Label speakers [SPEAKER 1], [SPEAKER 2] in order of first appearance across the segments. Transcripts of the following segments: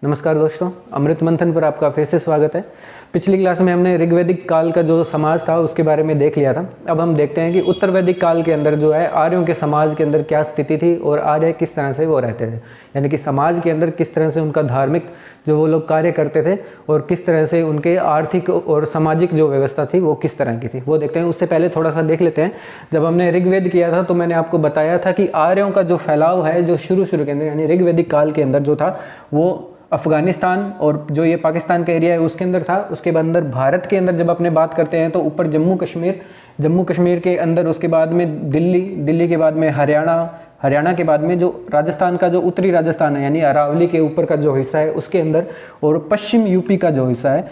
[SPEAKER 1] नमस्कार दोस्तों, अमृत मंथन पर आपका फिर से स्वागत है। पिछली क्लास में हमने ऋग्वैदिक काल का जो समाज था उसके बारे में देख लिया था। अब हम देखते हैं कि उत्तर वैदिक काल के अंदर जो है आर्यों के समाज के अंदर क्या स्थिति थी और आर्य किस तरह से वो रहते थे, यानी कि समाज के अंदर किस तरह से उनका धार्मिक जो वो लोग कार्य करते थे और किस तरह से उनके आर्थिक और सामाजिक जो व्यवस्था थी वो किस तरह की थी, वो देखते हैं। उससे पहले थोड़ा सा देख लेते हैं। जब हमने ऋग्वेद किया था तो मैंने आपको बताया था कि आर्यों का जो फैलाव है जो शुरू के अंदर यानी ऋग्वैदिक काल के अंदर जो था वो अफगानिस्तान और जो ये पाकिस्तान का एरिया है उसके अंदर था। उसके बाद अंदर भारत के अंदर जब अपने बात करते हैं तो ऊपर जम्मू कश्मीर के अंदर, उसके बाद में दिल्ली के बाद में हरियाणा के बाद में जो राजस्थान का जो उत्तरी राजस्थान है यानी अरावली के ऊपर का जो हिस्सा है उसके अंदर, और पश्चिम यूपी का जो हिस्सा है,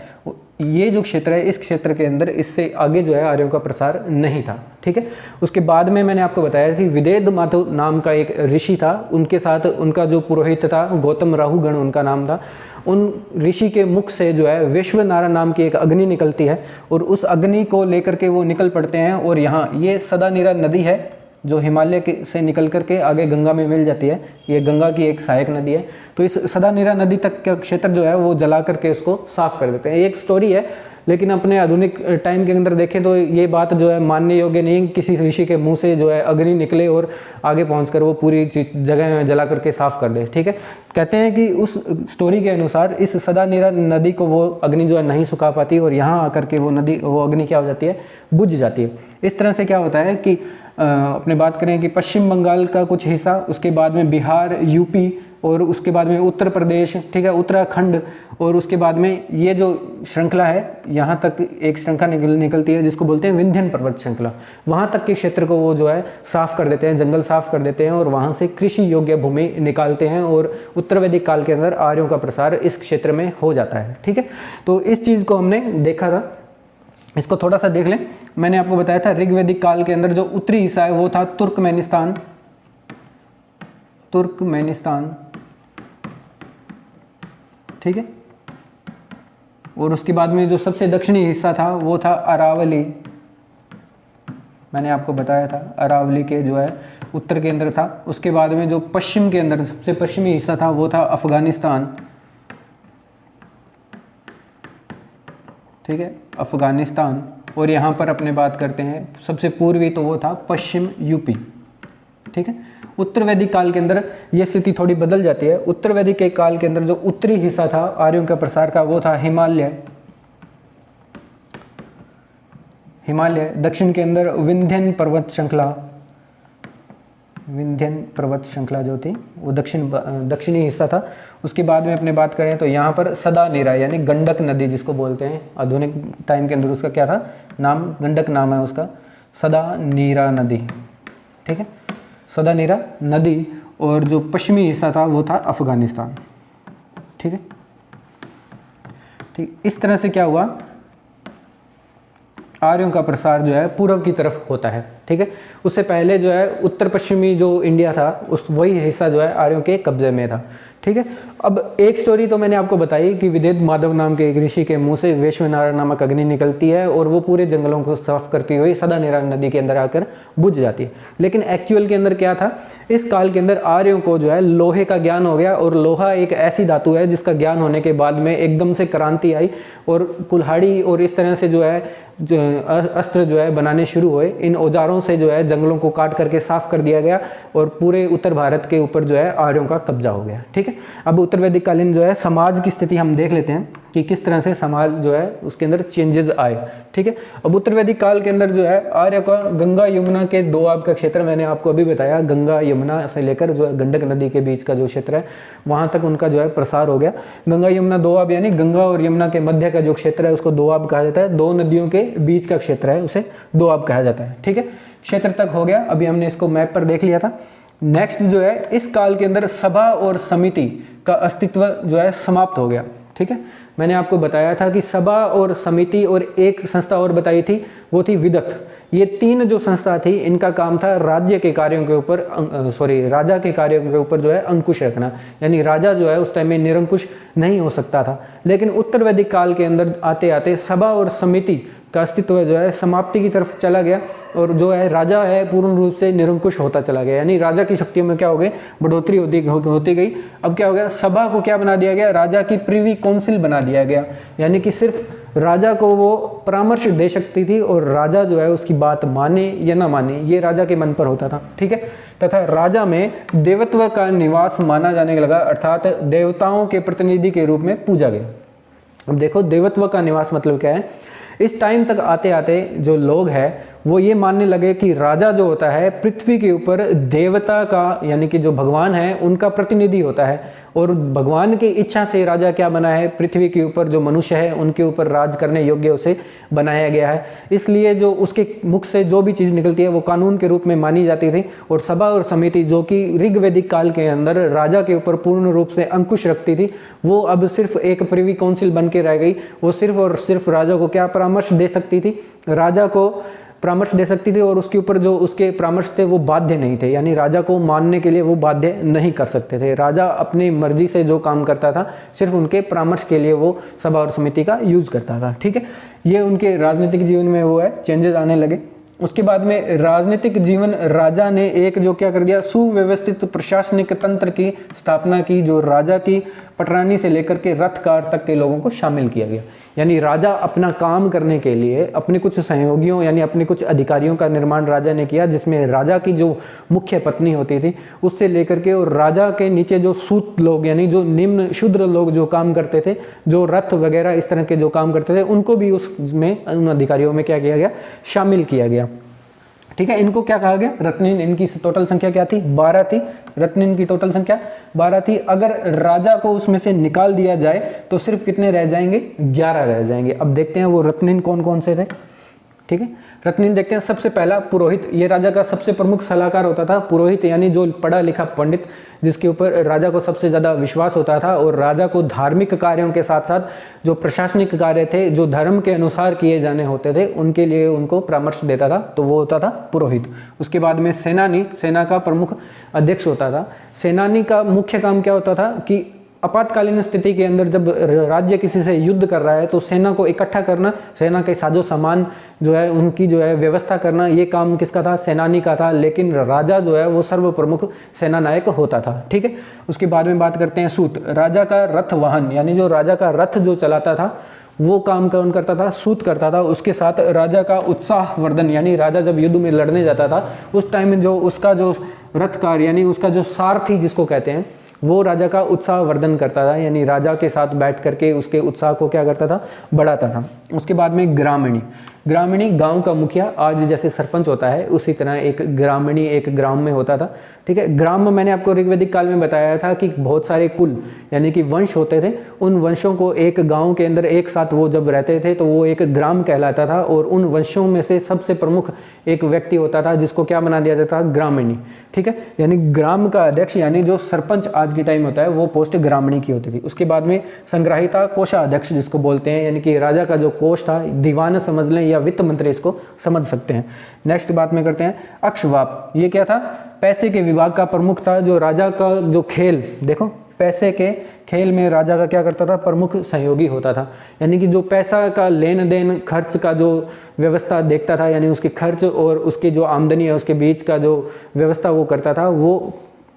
[SPEAKER 1] ये जो क्षेत्र है इस क्षेत्र के अंदर इससे आगे जो है आर्यों का प्रसार नहीं था। ठीक है। उसके बाद में मैंने आपको बताया कि विदेद माधव नाम का एक ऋषि था, उनके साथ उनका जो पुरोहित था गौतम राहुगण उनका नाम था। उन ऋषि के मुख से जो है विश्वनारा नाम की एक अग्नि निकलती है और उस अग्नि को लेकर के वो निकल पड़ते हैं। और यहाँ ये सदानीरा नदी है जो हिमालय से निकल करके आगे गंगा में मिल जाती है। ये गंगा की एक सहायक नदी है। तो इस सदानीरा नदी तक का क्षेत्र जो है वो जला करके उसको साफ कर देते हैं। एक स्टोरी है, लेकिन अपने आधुनिक टाइम के अंदर देखें तो ये बात जो है मानने योग्य नहीं। किसी ऋषि के मुंह से जो है अग्नि निकले और आगे पहुंचकर वो पूरी जगह जला करके साफ कर दे। ठीक है। कहते हैं कि उस स्टोरी के अनुसार इस सदानीरा नदी को वो अग्नि जो है नहीं सुखा पाती और यहाँ आकर के वो अग्नि क्या हो जाती है, बुझ जाती है। इस तरह से क्या होता है कि अपने बात करें कि पश्चिम बंगाल का कुछ हिस्सा, उसके बाद में बिहार, यूपी और उसके बाद में उत्तर प्रदेश, ठीक है, उत्तराखंड, और उसके बाद में ये जो श्रृंखला है यहाँ तक एक श्रृंखला निकलती है जिसको बोलते हैं विंध्यन पर्वत श्रृंखला। वहाँ तक के क्षेत्र को वो जो है साफ कर देते हैं, जंगल साफ कर देते हैं और वहाँ से कृषि योग्य भूमि निकालते हैं और उत्तर वैदिक काल के अंदर आर्यों का प्रसार इस क्षेत्र में हो जाता है। ठीक है। तो इस चीज़ को हमने देखा था, इसको थोड़ा सा देख लें। मैंने आपको बताया था ऋग्वैदिक काल के अंदर जो उत्तरी हिस्सा है वो था तुर्कमेनिस्तान, ठीक है। और उसके बाद में जो सबसे दक्षिणी हिस्सा था वो था अरावली। मैंने आपको बताया था अरावली के जो है उत्तर के अंदर था। उसके बाद में जो पश्चिम के अंदर सबसे पश्चिमी हिस्सा था वो था अफगानिस्तान, ठीक है, अफगानिस्तान। और यहाँ पर अपने बात करते हैं सबसे पूर्वी तो वो था पश्चिम यूपी। ठीक है। उत्तर वैदिक काल के अंदर ये स्थिति थोड़ी बदल जाती है। उत्तर वैदिक के काल के अंदर जो उत्तरी हिस्सा था आर्यों का प्रसार का वो था हिमालय। दक्षिण के अंदर विंध्यन पर्वत श्रृंखला जो थी वो दक्षिणी हिस्सा था। उसके बाद में अपने बात करें तो यहाँ पर सदानीरा यानी गंडक नदी जिसको बोलते हैं, आधुनिक टाइम के अंदर उसका क्या था नाम, गंडक नाम है उसका, सदानीरा नदी। ठीक है, सदानीरा नदी। और जो पश्चिमी हिस्सा था वो था अफगानिस्तान। ठीक है। ठीक, इस तरह से क्या हुआ, आर्यों का प्रसार जो है पूर्व की तरफ होता है। ठीक है। उससे पहले जो है उत्तर पश्चिमी जो इंडिया था उस वही हिस्सा जो है आर्यों के कब्जे में था। ठीक है। अब एक स्टोरी तो मैंने आपको बताई कि विदेद माधव नाम के एक ऋषि के मुंह से वैश्वनारा नामक अग्नि निकलती है और वो पूरे जंगलों को साफ करती हुई सदानीरा नदी के अंदर आकर बुझ जाती है। लेकिन एक्चुअल के अंदर क्या था, इस काल के अंदर आर्यों को जो है लोहे का ज्ञान हो गया और लोहा एक ऐसी धातु है जिसका ज्ञान होने के बाद में एकदम से क्रांति आई और कुल्हाड़ी और इस तरह से जो है अस्त्र जो है बनाने शुरू हुए। इन औजारों से जो है जंगलों को काट करके साफ कर दिया गया और पूरे उत्तर भारत के ऊपर जो है आर्यों का कब्जा हो गया। ठीक है। अब उत्तर वैदिक कालीन जो है समाज की स्थिति हम देख लेते हैं कि किस तरह से समाज जो है उसके अंदर चेंजेस आए। ठीक है। अब उत्तर वैदिक काल के अंदर जो है आर्य का गंगा यमुना के दोआब का क्षेत्र, मैंने आपको अभी बताया, गंगा यमुना से लेकर जो है गंडक नदी के बीच का जो क्षेत्र है वहाँ तक उनका जो है प्रसार हो गया। गंगा यमुना दोआब यानी गंगा और यमुना के मध्य का जो क्षेत्र है उसको दोआब कहा जाता है। दो नदियों के बीच का क्षेत्र है उसे दोआब कहा जाता है। ठीक है। क्षेत्र तक हो गया। अभी हमने इसको मैप पर देख लिया था। नेक्स्ट जो है इस काल के अंदर सभा और समिति का अस्तित्व जो है समाप्त हो गया। ठीक है। मैंने आपको बताया था कि सभा और समिति और एक संस्था और बताई थी, वो थी विदक्त। ये तीन जो संस्था थी इनका काम था राज्य के कार्यों के ऊपर राजा के कार्यों के ऊपर जो है अंकुश रखना, यानी राजा जो है उस टाइम में निरंकुश नहीं हो सकता था। लेकिन उत्तर वैदिक काल के अंदर आते आते सभा और समिति का अस्तित्व जो है समाप्ति की तरफ चला गया और जो है राजा है पूर्ण रूप से निरंकुश होता चला गया। यानी राजा की शक्तियों में क्या हो गई, बढ़ोतरी होती गई। अब क्या हो गया, सभा को क्या बना दिया गया, राजा की प्रिवी काउंसिल बना दिया गया। यानी कि सिर्फ राजा को वो परामर्श दे सकती थी और राजा जो है उसकी बात माने या ना माने ये राजा के मन पर होता था, ठीक है। तथा राजा में देवत्व का निवास माना जाने लगा, अर्थात देवताओं के प्रतिनिधि के रूप में पूजा गया। अब देखो देवत्व का निवास मतलब क्या है, इस टाइम तक आते आते जो लोग हैं वो ये मानने लगे कि राजा जो होता है पृथ्वी के ऊपर देवता का, यानी कि जो भगवान है उनका प्रतिनिधि होता है और भगवान की इच्छा से राजा क्या बना है, पृथ्वी के ऊपर जो मनुष्य है उनके ऊपर राज करने योग्य उसे बनाया गया है। इसलिए जो उसके मुख से जो भी चीज़ निकलती है वो कानून के रूप में मानी जाती थी और सभा और समिति जो कि ऋग्वैदिक काल के अंदर राजा के ऊपर पूर्ण रूप से अंकुश रखती थी वो अब सिर्फ एक प्रिवी काउंसिल बन के रह गई। वो सिर्फ और सिर्फ राजा को क्या परामर्श दे सकती थी, राजा को परामर्श दे सकती थी और उसके ऊपर जो उसके परामर्श थे वो बाध्य नहीं थे, यानी राजा को मानने के लिए वो बाध्य नहीं कर सकते थे। राजा अपनी मर्जी से जो काम करता था सिर्फ उनके परामर्श के लिए वो सभा और समिति का यूज करता था, ठीक है। ये उनके राजनीतिक जीवन में वो है चेंजेस आने लगे। उसके बाद में राजनीतिक जीवन, राजा ने एक जो क्या कर दिया, सुव्यवस्थित प्रशासनिक तंत्र की स्थापना की जो राजा की पटरानी से लेकर के रथकार तक के लोगों को शामिल किया गया। यानी राजा अपना काम करने के लिए अपने कुछ सहयोगियों यानी अपने कुछ अधिकारियों का निर्माण राजा ने किया, जिसमें राजा की जो मुख्य पत्नी होती थी उससे लेकर के और राजा के नीचे जो सूत लोग यानी जो निम्न शूद्र लोग जो काम करते थे, जो रथ वगैरह इस तरह के जो काम करते थे, उनको भी उसमें उन अधिकारियों में क्या किया गया, शामिल किया गया, ठीक है। इनको क्या कहा गया, रत्निन। इनकी टोटल संख्या क्या थी, 12 थी। रत्निन की टोटल संख्या 12 थी। अगर राजा को उसमें से निकाल दिया जाए तो सिर्फ कितने रह जाएंगे, 11 रह जाएंगे। अब देखते हैं वो रत्निन कौन कौन से थे, ठीक है। रत्निन देखते हैं। सबसे पहला पुरोहित, ये राजा का सबसे प्रमुख सलाहकार होता था। पुरोहित यानी जो पढ़ा लिखा पंडित जिसके ऊपर राजा को सबसे ज़्यादा विश्वास होता था और राजा को धार्मिक कार्यों के साथ साथ जो प्रशासनिक कार्य थे जो धर्म के अनुसार किए जाने होते थे उनके लिए उनको परामर्श देता था, तो वो होता था पुरोहित। उसके बाद में सेनानी, सेना का प्रमुख अध्यक्ष होता था। सेनानी का मुख्य काम क्या होता था कि आपातकालीन स्थिति के अंदर जब राज्य किसी से युद्ध कर रहा है तो सेना को इकट्ठा करना, सेना के साजो सामान जो है उनकी जो है व्यवस्था करना, ये काम किसका था, सेनानी का था। लेकिन राजा जो है वो सर्व प्रमुख सेना नायक होता था, ठीक है। उसके बाद में बात करते हैं सूत, राजा का रथ वाहन यानी जो राजा का रथ जो चलाता था वो काम कौन करता था, सूत करता था। उसके साथ राजा का उत्साह वर्धन यानी राजा जब युद्ध में लड़ने जाता था उस टाइम में जो उसका जो रथकार यानी उसका जो सारथी जिसको कहते हैं वो राजा का उत्साह वर्धन करता था, यानी राजा के साथ बैठ करके उसके उत्साह को क्या करता था, बढ़ाता था। उसके बाद में ग्रामीणी, ग्रामीणी गांव का मुखिया, आज जैसे सरपंच होता है उसी तरह एक ग्रामीणी एक ग्राम में होता था, ठीक है। ग्राम में मैंने आपको ऋग्वैदिक काल में बताया था कि बहुत सारे कुल यानी कि वंश होते थे, उन वंशों को एक गांव के अंदर एक साथ वो जब रहते थे तो वो एक ग्राम कहलाता था और उन वंशों में से सबसे प्रमुख एक व्यक्ति होता था जिसको क्या बना दिया जाता था, ग्रामीणी, ठीक है। यानी ग्राम का अध्यक्ष यानी जो सरपंच आज के टाइम होता है वो पोस्ट ग्रामीणी की होती थी। उसके बाद में संग्राहिता कोषाध्यक्ष जिसको बोलते हैं, यानी कि राजा का जो कोष था, दीवान समझ लें या वित्त मंत्री इसको समझ सकते हैं। नेक्स्ट बात में करते हैं अक्षवाप, ये क्या था, पैसे के विभाग का प्रमुख था। जो राजा का जो खेल, देखो पैसे के खेल में राजा का क्या करता था, प्रमुख सहयोगी होता था। यानी कि जो पैसा का लेन देन खर्च का जो व्यवस्था देखता था, यानी उसके खर्च और उसकी जो आमदनी है उसके बीच का जो व्यवस्था वो करता था, वो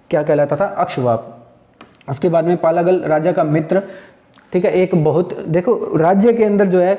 [SPEAKER 1] क्या कहलाता था, अक्षवाप। उसके बाद में पालागल, राजा का मित्र, ठीक है। एक बहुत देखो राज्य के अंदर जो है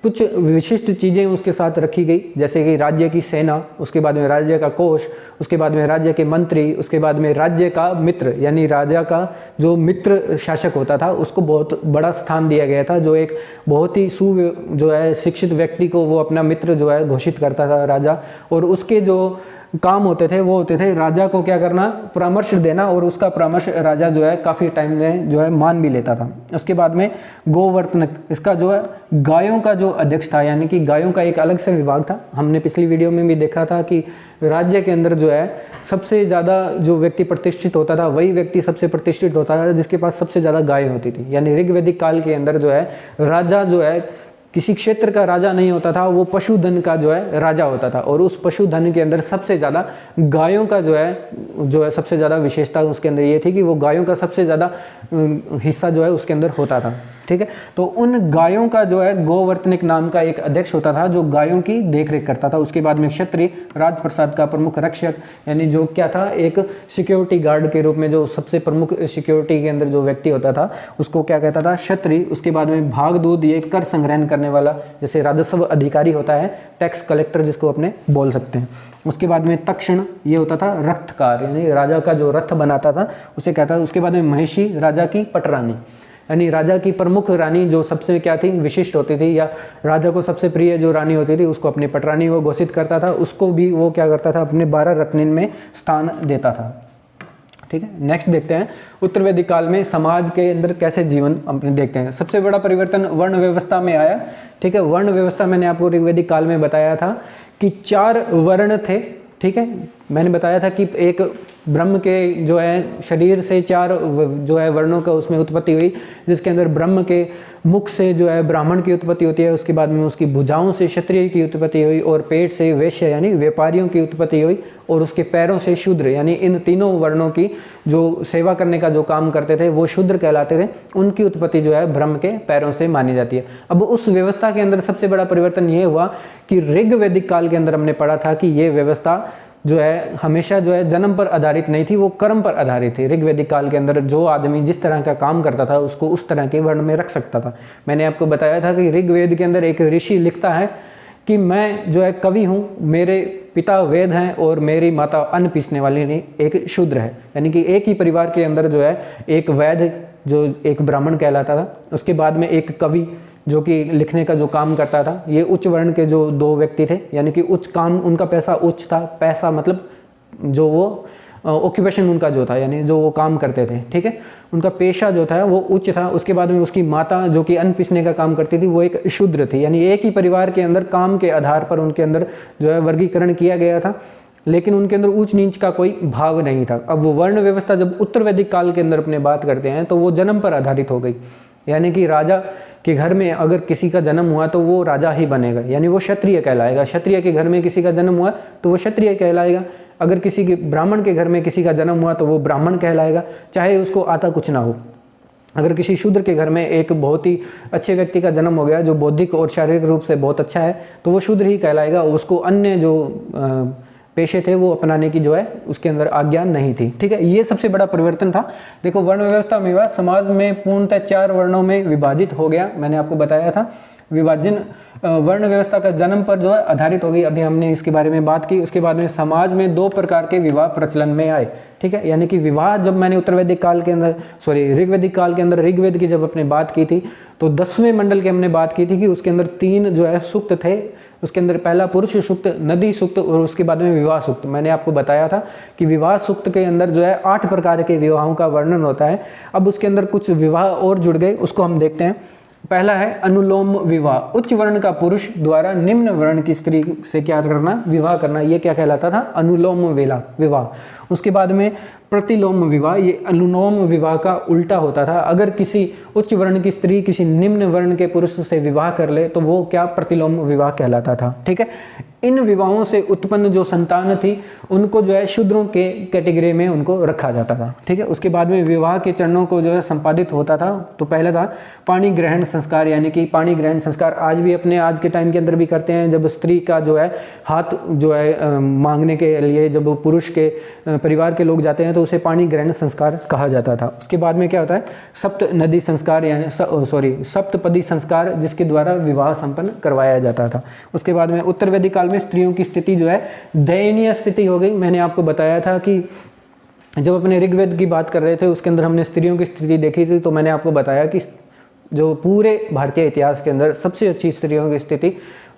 [SPEAKER 1] कुछ विशिष्ट चीज़ें उसके साथ रखी गई, जैसे कि राज्य की सेना, उसके बाद में राज्य का कोष, उसके बाद में राज्य के मंत्री, उसके बाद में राज्य का मित्र यानी राजा का जो मित्र शासक होता था उसको बहुत बड़ा स्थान दिया गया था। जो एक बहुत ही जो है शिक्षित व्यक्ति को वो अपना मित्र जो है घोषित करता था राजा, और उसके जो काम होते थे वो होते थे राजा को क्या करना, परामर्श देना, और उसका परामर्श राजा जो है काफ़ी टाइम में जो है मान भी लेता था। उसके बाद में गोवर्तनक, इसका जो है गायों का जो अध्यक्ष था, यानी कि गायों का एक अलग से विभाग था। हमने पिछली वीडियो में भी देखा था कि राज्य के अंदर जो है सबसे ज़्यादा जो व्यक्ति प्रतिष्ठित होता था वही व्यक्ति सबसे प्रतिष्ठित होता था जिसके पास सबसे ज़्यादा गाय होती थी। यानी ऋग्वैदिक काल के अंदर जो है राजा जो है किसी क्षेत्र का राजा नहीं होता था, वो पशुधन का जो है राजा होता था, और उस पशुधन के अंदर सबसे ज़्यादा गायों का जो है सबसे ज़्यादा विशेषता उसके अंदर ये थी कि वो गायों का सबसे ज़्यादा हिस्सा जो है उसके अंदर होता था, ठीक है। तो उन गायों का जो है गोवर्तनिक नाम का एक अध्यक्ष होता था जो गायों की देखरेख करता था। उसके बाद में क्षत्रिय राजप्रसाद का प्रमुख रक्षक, यानी जो क्या था, एक सिक्योरिटी गार्ड के रूप में जो सबसे प्रमुख सिक्योरिटी के अंदर जो व्यक्ति होता था उसको क्या कहता था, क्षत्रिय। उसके बाद में भागदूत, ये कर संग्रहण करने वाला, जैसे राजस्व अधिकारी होता है, टैक्स कलेक्टर जिसको अपने बोल सकते हैं। उसके बाद में तक्षण, ये होता था रथकार, यानी राजा का जो रथ बनाता था उसे कहता था। उसके बाद में महिषी, राजा की पटरानी, यानी राजा की प्रमुख रानी जो सबसे क्या थी, विशिष्ट होती थी, या राजा को सबसे प्रिय जो रानी होती थी उसको अपनी पटरानी वो घोषित करता था। उसको भी वो क्या करता था, अपने 12 रत्निन में स्थान देता था। ठीक है। नेक्स्ट देखते हैं उत्तर वैदिक काल में समाज के अंदर कैसे जीवन अपने देखते हैं। सबसे बड़ा परिवर्तन वर्ण व्यवस्था में आया। ठीक है। वर्ण व्यवस्था मैंने आपको ऋग्वैदिक काल में बताया था कि 4 वर्ण थे। ठीक है। मैंने बताया था कि एक ब्रह्म के जो है शरीर से 4 जो है वर्णों का उसमें उत्पत्ति हुई, जिसके अंदर ब्रह्म के मुख से जो है ब्राह्मण की उत्पत्ति होती है, उसके बाद में उसकी भुजाओं से क्षत्रिय की उत्पत्ति हुई, और पेट से वैश्य यानी व्यापारियों की उत्पत्ति हुई, और उसके पैरों से शूद्र, यानी इन तीनों वर्णों की जो सेवा करने का जो काम करते थे वो शूद्र कहलाते थे। उनकी उत्पत्ति जो है ब्रह्म के पैरों से मानी जाती है। अब उस व्यवस्था के अंदर सबसे बड़ा परिवर्तन ये हुआ कि ऋग्वैदिक काल के अंदर हमने पढ़ा था कि ये व्यवस्था जो है हमेशा जो है जन्म पर आधारित नहीं थी, वो कर्म पर आधारित थी। ऋग्वैदिक काल के अंदर जो आदमी जिस तरह का काम करता था उसको उस तरह के वर्ण में रख सकता था। मैंने आपको बताया था कि ऋग्वेद के अंदर एक ऋषि लिखता है कि मैं जो है कवि हूँ, मेरे पिता वेद हैं और मेरी माता अन्न पीसने वाली नहीं, एक शूद्र है। यानी कि एक ही परिवार के अंदर जो है एक वैद जो एक ब्राह्मण कहलाता था, उसके बाद में एक कवि जो कि लिखने का जो काम करता था। ये उच्च वर्ण के जो 2 व्यक्ति थे, यानी कि उच्च काम, उनका पैसा उच्च था। पैसा मतलब जो वो ऑक्यूपेशन उनका जो था, यानी जो वो काम करते थे। ठीक है। उनका पेशा जो था वो उच्च था। उसके बाद में उसकी माता जो कि अन्न पीसने का काम करती थी वो एक शूद्र थी। यानी एक ही परिवार के अंदर काम के आधार पर उनके अंदर जो है वर्गीकरण किया गया था, लेकिन उनके अंदर ऊंच नीच का कोई भाव नहीं था। अब वो वर्ण व्यवस्था जब उत्तर वैदिक काल के अंदर अपने बात करते हैं तो वो जन्म पर आधारित हो गई। यानी कि राजा के घर में अगर किसी का जन्म हुआ तो वो राजा ही बनेगा, यानी वो क्षत्रिय कहलाएगा। क्षत्रिय के घर में किसी का जन्म हुआ तो वो क्षत्रिय कहलाएगा। अगर किसी के ब्राह्मण के घर में किसी का जन्म हुआ तो वो ब्राह्मण कहलाएगा, चाहे उसको आता कुछ ना हो। अगर किसी शूद्र के घर में एक बहुत ही अच्छे व्यक्ति का जन्म हो गया जो बौद्धिक और शारीरिक रूप से बहुत अच्छा है तो वो शूद्र ही कहलाएगा। उसको अन्य जो पेशे थे वो अपनाने की जो है उसके अंदर आज्ञा नहीं थी। ठीक है। ये सबसे बड़ा परिवर्तन था। देखो वर्ण व्यवस्था में हुआ, समाज में पूर्णतः 4 वर्णों में विभाजित हो गया। मैंने आपको बताया था विभाजन वर्ण व्यवस्था का जन्म पर जो है आधारित हो गई। अभी हमने इसके बारे में बात की। उसके बाद में समाज में 2 प्रकार के विवाह प्रचलन में आए। ठीक है। यानी कि विवाह जब मैंने उत्तर वैदिक काल के अंदर ऋग्वैदिक काल के अंदर ऋग्वेद की जब अपने बात की थी तो 10वें मंडल की हमने बात की थी कि उसके अंदर 3 जो है सूक्त थे। उसके अंदर पहला पुरुष सूक्त, नदी सूक्त और उसके बाद में विवाह सूक्त। मैंने आपको बताया था कि विवाह सूक्त के अंदर जो है 8 प्रकार के विवाहों का वर्णन होता है। अब उसके अंदर कुछ विवाह और जुड़ गए, उसको हम देखते हैं। पहला है अनुलोम विवाह। उच्च वर्ण का पुरुष द्वारा निम्न वर्ण की स्त्री से क्या करना, विवाह करना, ये क्या कहलाता था, अनुलोम विवाह। उसके बाद में प्रतिलोम विवाह। ये अनुलोम विवाह का उल्टा होता था। अगर किसी उच्च वर्ण की स्त्री किसी निम्न वर्ण के पुरुष से विवाह कर ले तो वो क्या, प्रतिलोम विवाह कहलाता था। ठीक है। इन विवाहों से उत्पन्न जो संतान थी उनको जो है शूद्रों के कैटेगरी में उनको रखा जाता था। ठीक है। उसके बाद में विवाह के चरणों को जो है संपादित होता था। तो पहला था पाणी ग्रहण संस्कार, यानी कि पाणी ग्रहण संस्कार आज भी अपने आज के टाइम के अंदर भी करते हैं। जब स्त्री का जो है हाथ जो है मांगने के लिए जब पुरुष के परिवार के लोग जाते हैं तो उसे पाणी ग्रहण संस्कार कहा जाता था। उसके बाद में क्या होता है, सप्त नदी संस्कार, यानी सप्तपदी संस्कार, जिसके द्वारा विवाह संपन्न करवाया जाता था। उसके बाद में उत्तर वैदिक काल में स्त्रियों की स्थिति जो है दयनीय स्थिति हो गई। मैंने आपको बताया था कि जब अपने ऋग्वेद की बात कर रहे थे उसके अंदर हमने स्त्रियों की स्थिति देखी थी, तो मैंने आपको बताया कि जो पूरे भारतीय इतिहास के अंदर सबसे अच्छी स्त्रियों की स्थिति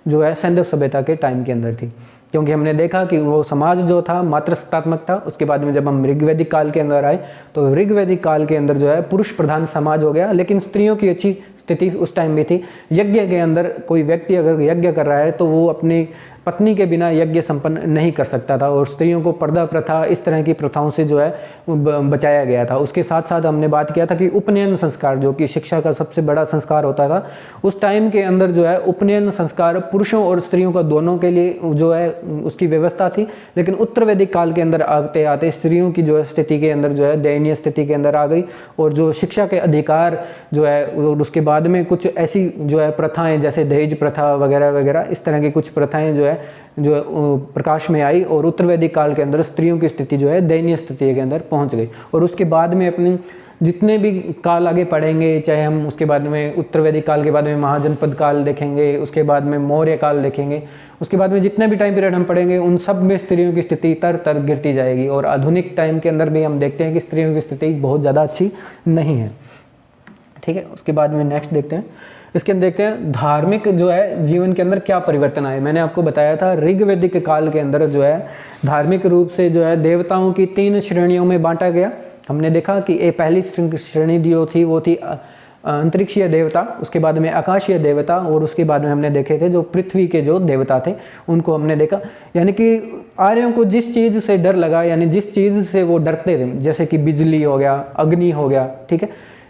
[SPEAKER 1] जो है सैंधव सभ्यता के टाइम के अंदर थी, क्योंकि हमने देखा कि वो समाज जो था मात्र सत्तात्मक था। उसके बाद में जब हम ऋग्वैदिक काल के अंदर आए तो ऋग्वैदिक काल के अंदर जो है पुरुष प्रधान समाज हो गया, लेकिन स्त्रियों की अच्छी स्थिति उस टाइम भी थी। यज्ञ के अंदर कोई व्यक्ति अगर यज्ञ कर रहा है तो वो अपनी पत्नी के बिना यज्ञ संपन्न नहीं कर सकता था, और स्त्रियों को पर्दा प्रथा इस तरह की प्रथाओं से जो है बचाया गया था। उसके साथ साथ हमने बात किया था कि उपनयन संस्कार, जो कि शिक्षा का सबसे बड़ा संस्कार होता था उस टाइम के अंदर, जो है उपनयन संस्कार पुरुषों और स्त्रियों का दोनों के लिए जो है उसकी व्यवस्था थी। लेकिन उत्तर वैदिक काल के अंदर आते आते स्त्रियों की जो है स्थिति के अंदर जो है दयनीय स्थिति के अंदर आ गई, और जो शिक्षा के अधिकार जो है, और उसके बाद में कुछ ऐसी जो है प्रथाएं जैसे दहेज प्रथा वगैरह वगैरह, इस तरह की कुछ प्रथाएं जो है जो प्रकाश में आई, और उत्तर वैदिक काल के अंदर स्त्रियों की स्थिति जो है दयनीय स्थिति के अंदर पहुंच गई। और उसके बाद में अपनी जितने भी काल आगे पढ़ेंगे, चाहे हम उसके बाद में उत्तर वैदिक काल के बाद में महाजनपद काल देखेंगे, उसके बाद में मौर्य काल देखेंगे, उसके बाद में जितने भी टाइम पीरियड हम पढ़ेंगे उन सब में स्त्रियों की स्थिति तर तर गिरती जाएगी। और आधुनिक टाइम के अंदर भी हम देखते हैं कि स्त्रियों की स्थिति बहुत ज़्यादा अच्छी नहीं है। ठीक है, उसके बाद में नेक्स्ट देखते हैं, इसके अंदर देखते हैं धार्मिक जो है जीवन के अंदर क्या परिवर्तन आए। मैंने आपको बताया था ऋग्वैदिक काल के अंदर जो है धार्मिक रूप से जो है देवताओं की 3 श्रेणियों में बांटा गया। हमने देखा कि ये पहली श्रेणी जो थी वो थी अंतरिक्षीय देवता, उसके बाद में आकाशीय देवता, और उसके बाद में हमने देखे थे जो पृथ्वी के जो देवता थे उनको हमने देखा। यानी कि आर्यों को जिस चीज़ से डर लगा, यानी जिस चीज़ से वो डरते थे, जैसे कि बिजली हो गया, अग्नि हो गया, ठीक है,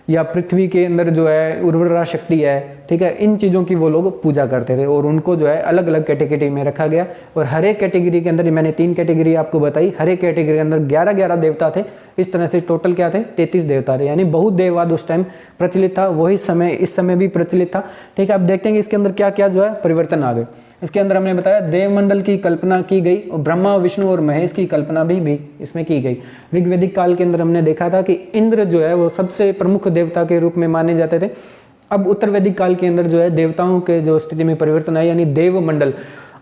[SPEAKER 1] या पृथ्वी के अंदर जो है उर्वरा शक्ति है, ठीक है, इन चीज़ों की वो लोग पूजा करते थे, और उनको जो है अलग अलग कैटेगरी में रखा गया। और हर एक कैटेगरी के अंदर मैंने 3 कैटेगरी आपको बताई, हर एक कैटेगरी के अंदर 11-11 देवता थे। इस तरह से टोटल क्या थे, 33 देवता थे। यानी बहुत देववाद उस टाइम प्रचलित था, वही समय इस समय भी प्रचलित था। ठीक है, अब देखते हैं कि इसके अंदर क्या क्या जो है परिवर्तन आ गए। इसके अंदर हमने बताया देवमंडल की कल्पना की गई, और ब्रह्मा विष्णु और महेश की कल्पना भी इसमें की गई। ऋग्वैदिक काल के अंदर हमने देखा था कि इंद्र जो है वो सबसे प्रमुख देवता के रूप में माने जाते थे। अब उत्तर वैदिक काल के अंदर जो है देवताओं के जो स्थिति में परिवर्तन आया, यानी देवमंडल,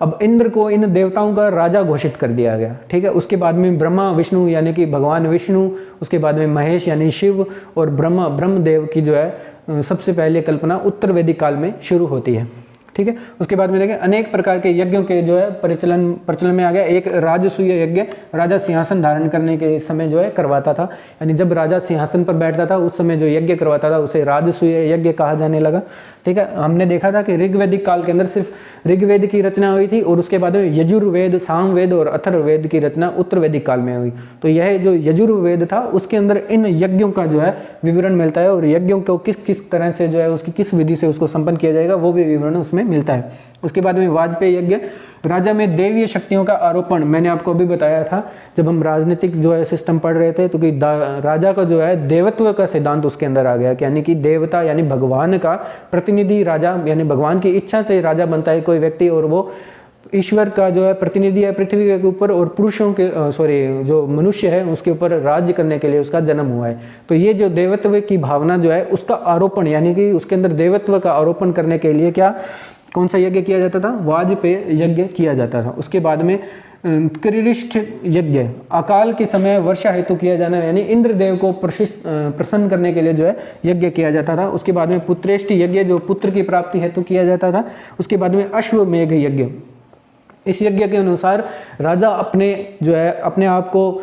[SPEAKER 1] अब इंद्र को इन देवताओं का राजा घोषित कर दिया गया। ठीक है, उसके बाद में ब्रह्मा विष्णु यानी कि भगवान विष्णु, उसके बाद में महेश यानी शिव, और ब्रह्मदेव की जो है सबसे पहले कल्पना उत्तर वैदिक काल में शुरू होती है। ठीक है, उसके बाद में देखें अनेक प्रकार के यज्ञों के जो है प्रचलन में आ गया। एक राजसूय यज्ञ, राजा सिंहासन धारण करने के समय जो है करवाता था, यानी जब राजा सिंहासन पर बैठता था उस समय जो यज्ञ करवाता था उसे राजसूय यज्ञ कहा जाने लगा। ठीक है, हमने देखा था कि ऋग्वैदिक काल के अंदर सिर्फ ऋग्वेद की रचना हुई थी, और उसके बाद में यजुर्वेद, सामवेद और अथर्ववेद की रचना उत्तर वैदिक काल में हुई। तो यह जो यजुर्वेद था उसके अंदर इन यज्ञों का जो है विवरण मिलता है, और यज्ञों को किस किस तरह से जो है उसकी किस विधि से उसको संपन्न किया जाएगा वो भी विवरण उसमें मिलता है। उसके बाद में वाजपेयी यज्ञ, राजा में देवीय शक्तियों का आरोपण। मैंने आपको अभी बताया था जब हम राजनीतिक जो है सिस्टम पढ़ रहे थे, तो कि राजा का जो है देवत्व का सिद्धांत उसके अंदर आ गया, यानी कि देवता यानी भगवान का प्रतिनिधि राजा, यानी भगवान की इच्छा से राजा बनता है कोई व्यक्ति, और वो ईश्वर का जो है प्रतिनिधि है पृथ्वी के ऊपर, और पुरुषों के जो मनुष्य है उसके ऊपर राज्य करने के लिए उसका जन्म हुआ है। तो ये जो देवत्व की भावना जो है उसका आरोपण, यानी कि उसके अंदर देवत्व का आरोपण करने के लिए कौन सा यज्ञ किया जाता था, वाजपेय यज्ञ किया जाता था। उसके बाद में कृष्ठ यज्ञ, अकाल के समय वर्षा हेतु किया जाना, यानी इंद्रदेव को प्रसन्न करने के लिए जो है यज्ञ किया जाता था। उसके बाद में पुत्रेष्ठ यज्ञ, जो पुत्र की प्राप्ति हेतु किया जाता था। उसके बाद में अश्वमेघ यज्ञ, इस यज्ञ के अनुसार राजा अपने आप को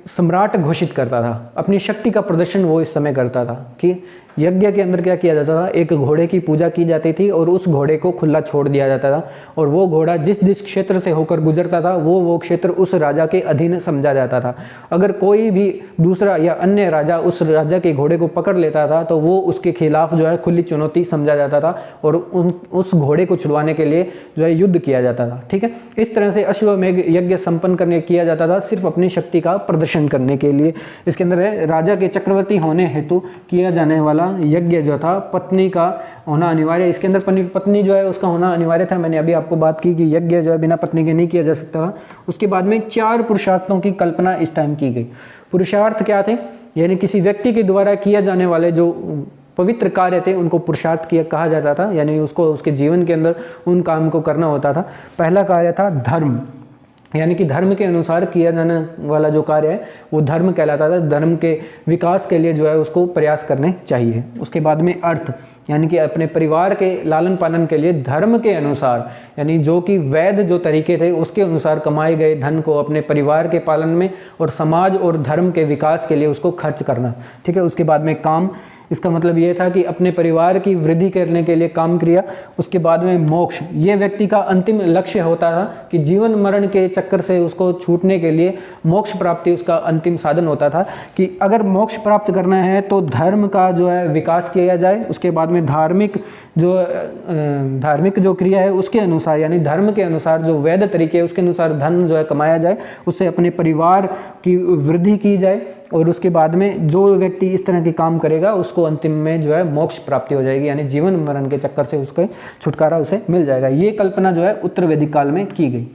[SPEAKER 1] सम्राट घोषित करता था, अपनी शक्ति का प्रदर्शन वो इस समय करता था। कि यज्ञ के अंदर क्या किया जाता था, एक घोड़े की पूजा की जाती थी, और उस घोड़े को खुला छोड़ दिया जाता था, और वो घोड़ा जिस जिस क्षेत्र से होकर गुजरता था वो क्षेत्र उस राजा के अधीन समझा जाता था। अगर कोई भी दूसरा या अन्य राजा उस राजा के घोड़े को पकड़ लेता था तो वो उसके खिलाफ जो है खुली चुनौती समझा जाता था, और उस घोड़े को छुड़वाने के लिए जो है युद्ध किया जाता था। ठीक है, इस तरह से अश्वमेघ यज्ञ संपन्न किया जाता था, सिर्फ अपनी शक्ति का प्रदर्शन करने के लिए। इसके अंदर है राजा के चक्रवर्ती होने हेतु किया जाने वाला यज्ञ जो था, पत्नी का होना अनिवार्य। इसके अंदर पत्नी जो है उसका होना अनिवार्य था। मैंने अभी आपको बात की कि यज्ञ जो है बिना पत्नी के नहीं किया जा सकता था। उसके बाद में 4 पुरुषार्थों की कल्पना इस टाइम की गई। पुरुषार्थ क्या थे, यानी किसी व्यक्ति के द्वारा किया जाने वाले जो पवित्र कार्य थे उनको पुरुषार्थ कहा जाता था, यानी उसको उसके जीवन के अंदर उन काम को करना होता था। पहला कार्य था धर्म, यानी कि धर्म के अनुसार किया जाने वाला जो कार्य है वो धर्म कहलाता था। धर्म के विकास के लिए जो है उसको प्रयास करने चाहिए। उसके बाद में अर्थ, यानी कि अपने परिवार के लालन पालन के लिए धर्म के अनुसार, यानी जो कि वैध जो तरीके थे उसके अनुसार कमाए गए धन को अपने परिवार के पालन में और समाज और धर्म के विकास के लिए उसको खर्च करना। ठीक है, उसके बाद में काम, इसका मतलब ये था कि अपने परिवार की वृद्धि करने के लिए काम किया। उसके बाद में मोक्ष, ये व्यक्ति का अंतिम लक्ष्य होता था कि जीवन मरण के चक्कर से उसको छूटने के लिए मोक्ष प्राप्ति उसका अंतिम साधन होता था कि अगर मोक्ष प्राप्त करना है तो धर्म का जो है विकास किया जाए। उसके बाद में धार्मिक जो क्रिया है उसके अनुसार, यानी धर्म के अनुसार जो वैध तरीके है उसके अनुसार धन जो है कमाया जाए, उससे अपने परिवार की वृद्धि की जाए और उसके बाद में जो व्यक्ति इस तरह के काम करेगा उसको अंतिम में जो है मोक्ष प्राप्ति हो जाएगी, यानी जीवन मरण के चक्कर से उसका छुटकारा उसे मिल जाएगा। ये कल्पना जो है उत्तर वैदिक काल में की गई।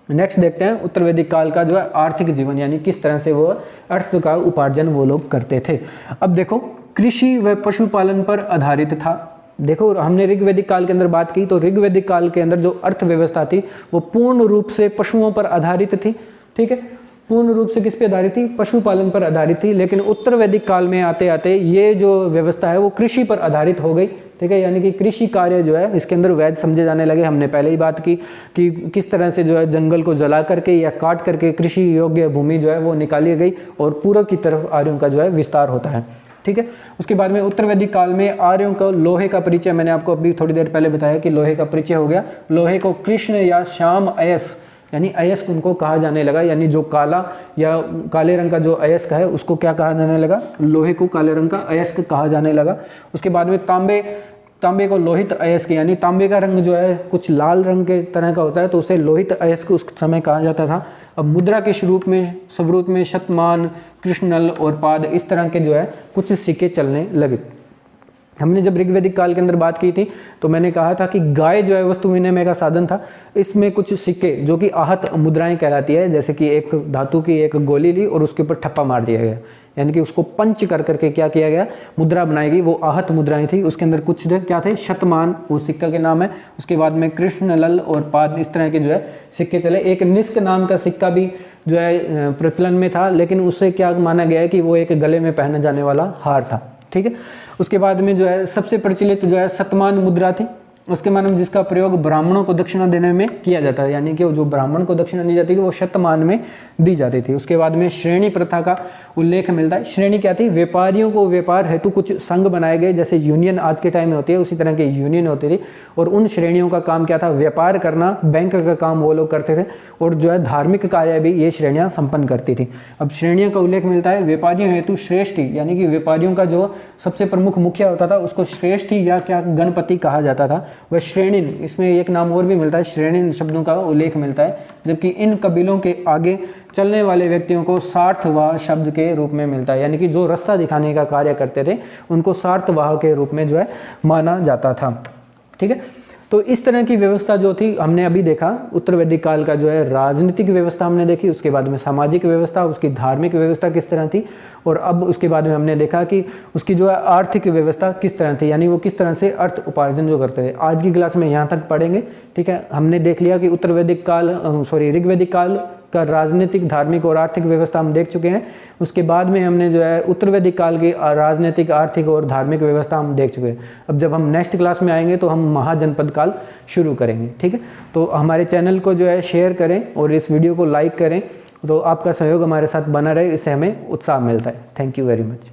[SPEAKER 1] नेक्स्ट देखते हैं उत्तर वैदिक काल का जो है आर्थिक जीवन, यानी किस तरह से वो अर्थ का उपार्जन वो लोग करते थे। अब देखो, कृषि व पशुपालन पर आधारित था। देखो, हमने ऋग्वैदिक काल के अंदर बात की तो ऋग्वैदिक काल के अंदर जो अर्थव्यवस्था थी वो पूर्ण रूप से पशुओं पर आधारित थी। ठीक है, पूर्ण रूप से किस पे आधारित थी? पशुपालन पर आधारित थी। लेकिन उत्तर वैदिक काल में आते आते ये जो व्यवस्था है वो कृषि पर आधारित हो गई। ठीक है, यानी कि कृषि कार्य जो है इसके अंदर वैध समझे जाने लगे। हमने पहले ही बात की कि किस तरह से जो है जंगल को जला करके या काट करके कृषि योग्य भूमि जो है वो निकाली गई और पूर्व की तरफ आर्यों का जो है विस्तार होता है। ठीक है, उसके बाद में उत्तर वैदिक काल में आर्यों को लोहे का परिचय, मैंने आपको अभी थोड़ी देर पहले बताया कि लोहे का परिचय हो गया। लोहे को कृष्ण या श्याम अयस्क, यानी अयस्क उनको कहा जाने लगा, यानी जो काला या काले रंग का जो अयस्क है उसको क्या कहा जाने लगा? लोहे को काले रंग का अयस्क कहा जाने लगा। उसके बाद में तांबे को लोहित अयस्क, यानी तांबे का रंग जो है कुछ लाल रंग के तरह का होता है तो उसे लोहित अयस्क उस समय कहा जाता था। अब मुद्रा के स्वरूप में शतमान, कृष्णनल और पाद, इस तरह के जो है कुछ सिक्के चलने लगे। हमने जब ऋग्वैदिक काल के अंदर बात की थी तो मैंने कहा था कि गाय जो है वस्तु विनिमय का साधन था। इसमें कुछ सिक्के जो कि आहत मुद्राएं कहलाती है, जैसे कि एक धातु की एक गोली ली और उसके ऊपर ठप्पा मार दिया गया, यानी कि उसको पंच कर करके क्या किया गया? मुद्रा बनाई गई। वो आहत मुद्राएं थी। उसके अंदर कुछ क्या थे? शतमान, वो सिक्का के नाम है। उसके बाद में कृष्णनल और पाद, इस तरह के जो है सिक्के चले। एक निष्क नाम का सिक्का भी जो है प्रचलन में था, लेकिन उससे क्या माना गया है कि वो एक गले में पहना जाने वाला हार था। ठीक है, उसके बाद में जो है सबसे प्रचलित जो है शतमान मुद्रा थी। उसके माध्यम जिसका प्रयोग ब्राह्मणों को दक्षिणा देने में किया जाता है, यानी कि जो ब्राह्मण को दक्षिणा दी जाती थी वो शतमान में दी जाती थी। उसके बाद में श्रेणी प्रथा का उल्लेख मिलता है। श्रेणी क्या थी? व्यापारियों को व्यापार हेतु कुछ संघ बनाए गए, जैसे यूनियन आज के टाइम में होती है उसी तरह के यूनियन होती थी। और उन श्रेणियों का काम क्या था? व्यापार करना, बैंक का काम वो लोग करते थे और जो है धार्मिक कार्य भी ये श्रेणियाँ संपन्न करती थी। अब श्रेणियों का उल्लेख मिलता है व्यापारियों हेतु श्रेष्ठी, यानी कि व्यापारियों का जो सबसे प्रमुख मुखिया होता था उसको श्रेष्ठी या क्या गणपति कहा जाता था। वह श्रेणिन, इसमें एक नाम और भी मिलता है, श्रेणिन शब्दों का उल्लेख मिलता है। जबकि इन कबीलों के आगे चलने वाले व्यक्तियों को सार्थवाह शब्द के रूप में मिलता है, यानी कि जो रास्ता दिखाने का कार्य करते थे उनको सार्थवाह के रूप में जो है माना जाता था। ठीक है, तो इस तरह की व्यवस्था जो थी हमने अभी देखा। उत्तर वैदिक काल का जो है राजनीतिक व्यवस्था हमने देखी, उसके बाद में सामाजिक व्यवस्था, उसकी धार्मिक व्यवस्था किस तरह थी, और अब उसके बाद में हमने देखा कि उसकी जो है आर्थिक व्यवस्था किस तरह थी, यानी वो किस तरह से अर्थ उपार्जन जो करते थे। आज की क्लास में यहाँ तक पढ़ेंगे। ठीक है, हमने देख लिया कि ऋग्वैदिक काल का राजनीतिक, धार्मिक और आर्थिक व्यवस्था हम देख चुके हैं। उसके बाद में हमने जो है उत्तर वैदिक काल की राजनीतिक, आर्थिक और धार्मिक व्यवस्था हम देख चुके हैं। अब जब हम नेक्स्ट क्लास में आएंगे तो हम महाजनपद काल शुरू करेंगे। ठीक है, तो हमारे चैनल को जो है शेयर करें और इस वीडियो को लाइक करें, तो आपका सहयोग हमारे साथ बना रहे, इससे हमें उत्साह मिलता है। Thank you very much.